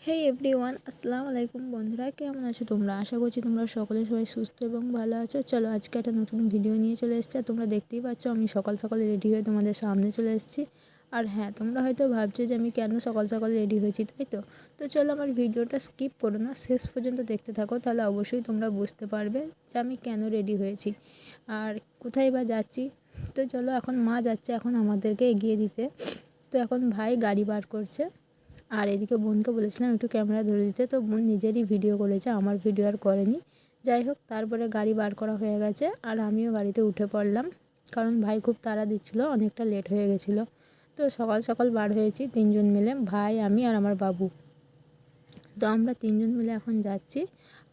হেই everyone, আসসালামু আলাইকুম বন্ধুরা। কেমন আছো তোমরা? আশা করছি তোমরা সবাই সুস্থ এবং ভালো আছো। চলো আজকে একটা নতুন ভিডিও নিয়ে চলে এসেছি। আর তোমরা দেখতেই পাচ্ছ আমি সকাল সকাল রেডি হয়ে তোমাদের সামনে চলে এসেছি। আর হ্যাঁ, তোমরা হয়তো ভাবছো যে আমি কেন সকাল সকাল রেডি হয়েছি, তাই তো? তো চলো আমার ভিডিওটা স্কিপ করো না, শেষ পর্যন্ত দেখতে থাকো, তাহলে অবশ্যই তোমরা বুঝতে পারবে যে আমি কেন রেডি হয়েছি আর কোথায় বা যাচ্ছি। তো চলো, এখন মা যাচ্ছে এখন আমাদেরকে এগিয়ে দিতে। তো এখন ভাই গাড়ি বার করছে। আর এদিকে বোনকে বলেছিলাম একটু ক্যামেরা ধরে দিতে, তো বোন নিজেরই ভিডিও করেছে, আমার ভিডিও আর করেনি। যাই হোক, তারপরে গাড়ি বার করা হয়ে গেছে আর আমিও গাড়িতে উঠে পড়লাম, কারণ ভাই খুব তাড়া দিচ্ছিলো, অনেকটা লেট হয়ে গেছিলো। তো সকাল সকাল বার হয়েছি তিনজন মিলে, ভাই, আমি আর আমার বাবু। তো আমরা তিনজন মিলে এখন যাচ্ছি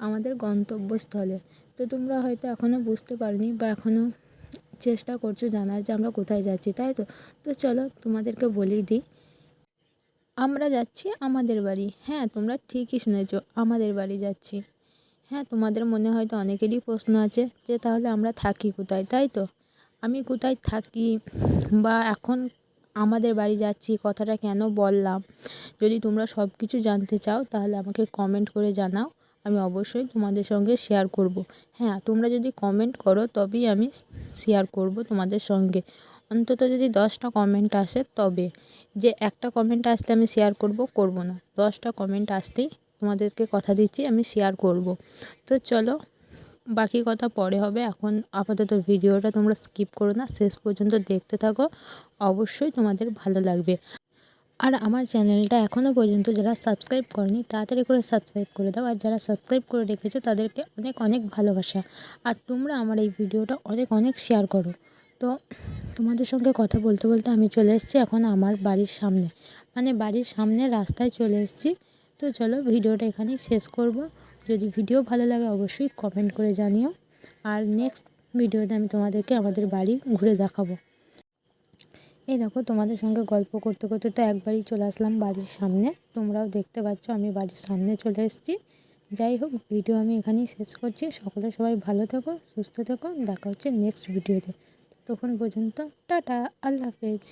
আমাদের গন্তব্যস্থলে। তো তোমরা হয়তো এখনও বুঝতে পারোনি বা এখনও চেষ্টা করছো জানার যে আমরা কোথায় যাচ্ছি, তাই তো? তো চলো তোমাদেরকে বলেই দিই, আমরা যাচ্ছি আমাদের বাড়ি। হ্যাঁ, তোমরা ঠিকই শুনেছো, আমাদের বাড়ি যাচ্ছি। হ্যাঁ, তোমাদের মনে হয়তো অনেকেরই প্রশ্ন আছে যে তাহলে আমরা থাকি কোথায়, তাই তো? আমি কোথায় থাকি বা এখন আমাদের বাড়ি যাচ্ছি কথাটা কেন বললাম, যদি তোমরা সব কিছু জানতে চাও তাহলে আমাকে কমেন্ট করে জানাও, আমি অবশ্যই তোমাদের সঙ্গে শেয়ার করব। হ্যাঁ, তোমরা যদি কমেন্ট করো তবেই আমি শেয়ার করব তোমাদের সঙ্গে। অন্তত যদি 10টা কমেন্ট আসে তবে, যে একটা কমেন্ট আসলে আমি শেয়ার করব না, 10টা কমেন্ট আসতেই তোমাদেরকে কথা দিচ্ছি আমি শেয়ার করব। তো চলো, বাকি কথা পরে হবে, এখন আপাতত ভিডিওটা তোমরা স্কিপ করো না, শেষ পর্যন্ত দেখতে থাকো, অবশ্যই তোমাদের ভালো লাগবে। আর আমার চ্যানেলটা এখনও পর্যন্ত যারা সাবস্ক্রাইব করেনি তাড়াতাড়ি করে সাবস্ক্রাইব করে দাও, আর যারা সাবস্ক্রাইব করে রেখেছো তাদেরকে অনেক অনেক ভালোবাসা। আর তোমরা আমার এই ভিডিওটা অনেক অনেক শেয়ার করো। তো তোমাদের সঙ্গে কথা বলতে বলতে আমি চলে এসেছি এখন আমার বাড়ির সামনে, মানে বাড়ির সামনে রাস্তায় চলে এসেছি। তো চলো ভিডিওটা এখানেই শেষ করব। যদি ভিডিও ভালো লাগে অবশ্যই কমেন্ট করে জানিও, আর নেক্সট ভিডিওতে আমি তোমাদেরকে আমাদের বাড়ি ঘুরে দেখাবো। এই দেখো, তোমাদের সঙ্গে গল্প করতে করতে তো একবারই চলে আসলাম বাড়ির সামনে, তোমরাও দেখতে পাচ্ছ আমি বাড়ির সামনে চলে এসেছি। যাই হোক, ভিডিও আমি এখানেই শেষ করছি। সবাই ভালো থেকো, সুস্থ থেকো, দেখা হচ্ছে নেক্সট ভিডিওতে। তখন পর্যন্ত টাটা, আল্লাহ হাফেজ।